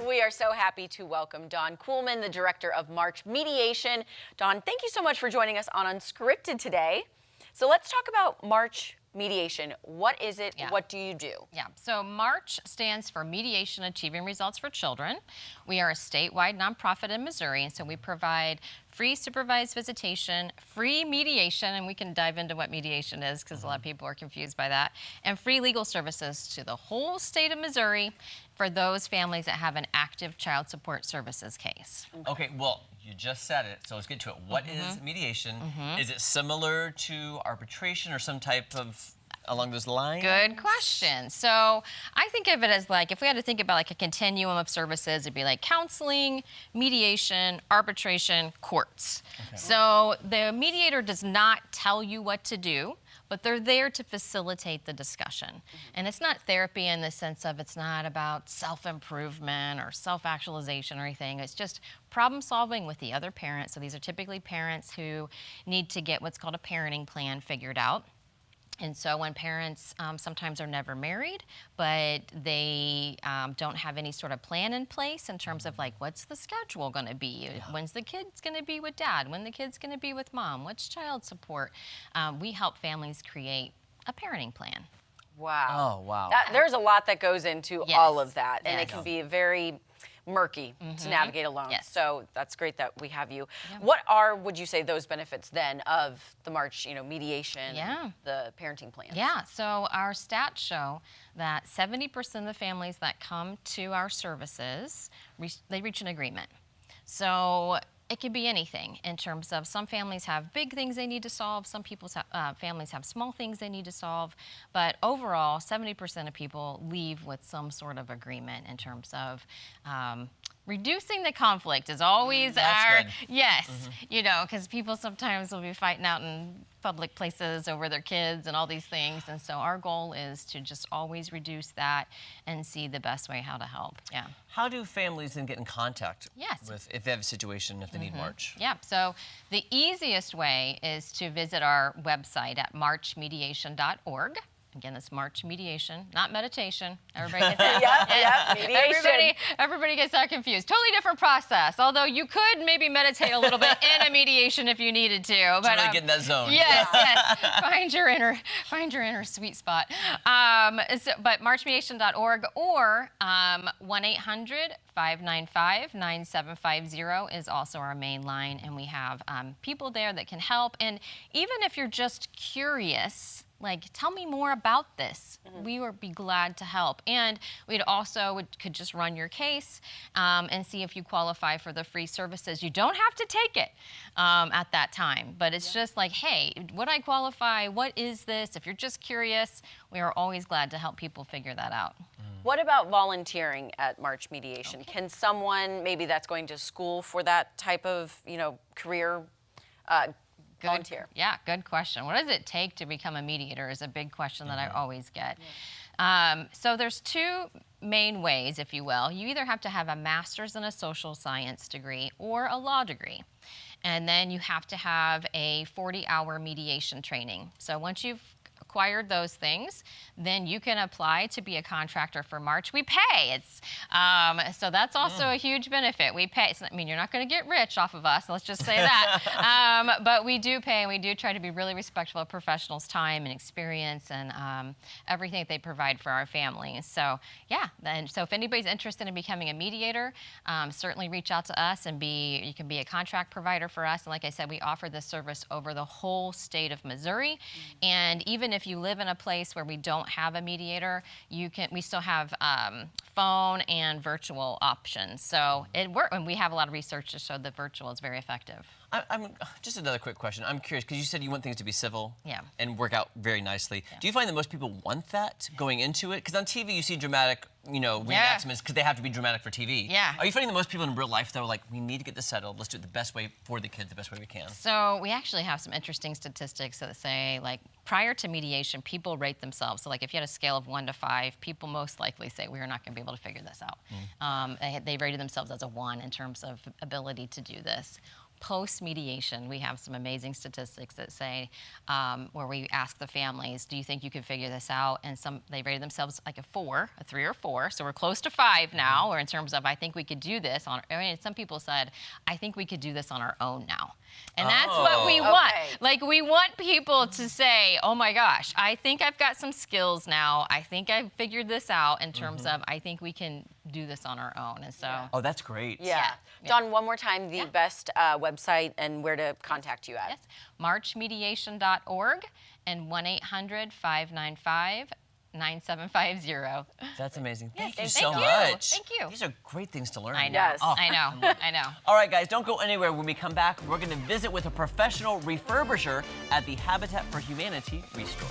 We are so happy to welcome Dawn Kuhlman, the director of M.A.R.C.H Mediation. Dawn, thank you so much for joining us on Unscripted today. So let's talk about M.A.R.C.H Mediation. What is it? Yeah. What do you do? Yeah, so M.A.R.C.H stands for Mediation Achieving Results for Children. We are a statewide nonprofit in Missouri, and so we provide free supervised visitation, free mediation, and we can dive into what mediation is because a lot of people are confused by that, and free legal services to the whole state of Missouri for those families that have an active child support services case. Okay, well, you just said it, so let's get to it. What is mediation? Is it similar to arbitration or some type of along those lines? Good question. So I think of it as like, if we had to think about like a continuum of services, it'd be like counseling, mediation, arbitration, courts. Okay. So the mediator does not tell you what to do, but they're there to facilitate the discussion. And it's not therapy in the sense of it's not about self-improvement or self-actualization or anything. It's just problem solving with the other parent. So these are typically parents who need to get what's called a parenting plan figured out. And so when parents sometimes are never married, but they don't have any sort of plan in place in terms of like, what's the schedule gonna be? Yeah. When's the kid's gonna be with dad? When the kid's gonna be with mom? What's child support? We help families create a parenting plan. Wow. Oh, wow. There's a lot that goes into all of that, and it Yes. can be very murky to navigate alone. Yes. So that's great that we have you. Yeah. What are, would you say, those benefits then of the M.A.R.C.H, mediation, the parenting plan? Yeah, so our stats show that 70% of the families that come to our services, they reach an agreement. So it could be anything in terms of some families have big things they need to solve, some families have small things they need to solve, but overall 70% of people leave with some sort of agreement in terms of reducing the conflict is always you know, because people sometimes will be fighting out in public places over their kids and all these things, and so our goal is to just always reduce that and see the best way how to help. Yeah. How do families then get in contact Yes. with, if they have a situation, if they need M.A.R.C.H? Yeah, so the easiest way is to visit our website at marchmediation.org. Again, it's M.A.R.C.H Mediation, not meditation. Everybody gets that. Mediation. Everybody gets that confused. Totally different process. Although you could maybe meditate a little bit in a mediation if you needed to. But really get in that zone. Yes, yes. Find your inner sweet spot. But marchmediation.org or 1-800-595-9750 is also our main line, and we have people there that can help. And even if you're just curious, like, tell me more about this. We would be glad to help. And we'd also could just run your case and see if you qualify for the free services. You don't have to take it at that time, but it's just like, hey, would I qualify? What is this? If you're just curious, we are always glad to help people figure that out. What about volunteering at M.A.R.C.H Mediation? Can someone, maybe that's going to school for that type of, career, volunteer? Yeah, good question. What does it take to become a mediator is a big question that I always get. So there's two main ways, if you will. You either have to have a master's in a social science degree or a law degree. And then you have to have a 40-hour mediation training. So once you've acquired those things, then you can apply to be a contractor for M.A.R.C.H. We pay. So that's also a huge benefit. We pay. So, I mean, you're not going to get rich off of us. Let's just say that. But we do pay, and we do try to be really respectful of professionals' time and experience and everything that they provide for our families. So yeah. So if anybody's interested in becoming a mediator, certainly reach out to us and you can be a contract provider for us. And like I said, we offer this service over the whole state of Missouri. And even if you live in a place where we don't have a mediator, we still have phone and virtual options. So it works, and we have a lot of research to show that virtual is very effective. I'm just another quick question. I'm curious because you said you want things to be civil and work out very nicely. Yeah. Do you find that most people want that going into it? Because on TV you see dramatic, reenactments because they have to be dramatic for TV. Yeah. Are you finding that most people in real life though are like, we need to get this settled. Let's do it the best way for the kids, the best way we can. So we actually have some interesting statistics that say, like, prior to mediation, people rate themselves. So like if you had a scale of 1 to 5, people most likely say we are not going to be able to figure this out. They rated themselves as a 1 in terms of ability to do this. Post-mediation, we have some amazing statistics that say, where we ask the families, do you think you could figure this out? And they rated themselves like a 3 or 4. So we're close to 5 now, or in terms of, I think we could do this some people said, I think we could do this on our own now. And that's what we want. Like, we want people to say, oh my gosh, I think I've got some skills now. I think I've figured this out in terms of, I think we can do this on our own. And so. Oh, that's great. Yeah. Dawn, one more time, the best website and where to contact you at. Yes, marchmediation.org and 1-800-595-9750. That's amazing. Yes, Thank you thank so you. much. Thank you. These are great things to learn. I know. Yes. I know. I know. All right, guys, don't go anywhere. When we come back, we're going to visit with a professional refurbisher at the Habitat for Humanity Restore.